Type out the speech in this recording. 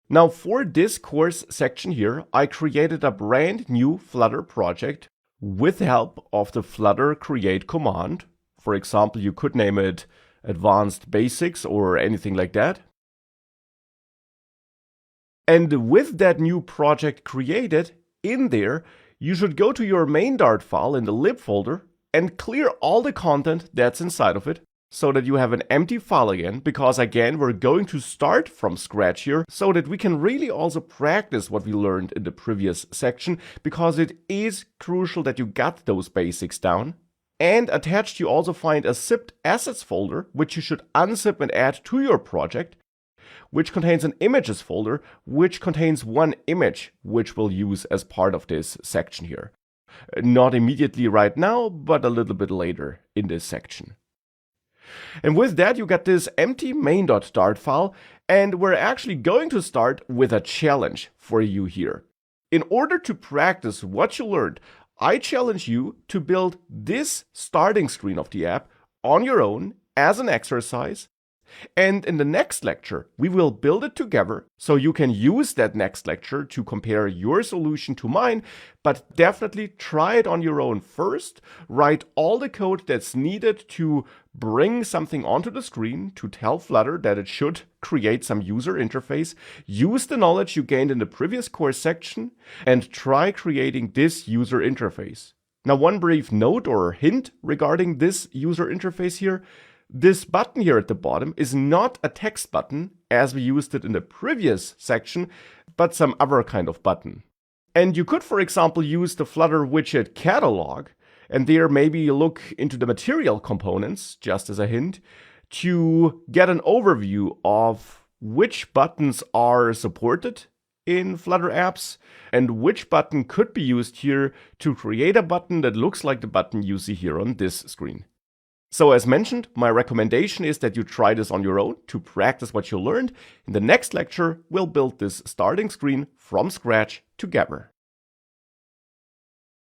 Now for this course section here, I created a brand new Flutter project with the help of the Flutter create command. For example, you could name it Advanced Basics or anything like that. And with that new project created, in there, you should go to your main Dart file in the lib folder and clear all the content that's inside of it so that you have an empty file again, because again, we're going to start from scratch here so that we can really also practice what we learned in the previous section, because it is crucial that you got those basics down. And attached you also find a zipped assets folder, which you should unzip and add to your project, which contains an images folder, which contains one image, which we'll use as part of this section here. Not immediately right now, but a little bit later in this section. And with that, you get this empty main.dart file, and we're actually going to start with a challenge for you here. In order to practice what you learned, I challenge you to build this starting screen of the app on your own as an exercise. And in the next lecture, we will build it together so you can use that next lecture to compare your solution to mine, but definitely try it on your own first. Write all the code that's needed to bring something onto the screen, to tell Flutter that it should create some user interface. Use the knowledge you gained in the previous course section and try creating this user interface. Now, one brief note or hint regarding this user interface here. This button here at the bottom is not a text button as we used it in the previous section, but some other kind of button. And you could, for example, use the Flutter widget catalog and there maybe look into the material components, just as a hint, to get an overview of which buttons are supported in Flutter apps and which button could be used here to create a button that looks like the button you see here on this screen. So as mentioned, my recommendation is that you try this on your own to practice what you learned. In the next lecture, we'll build this starting screen from scratch together.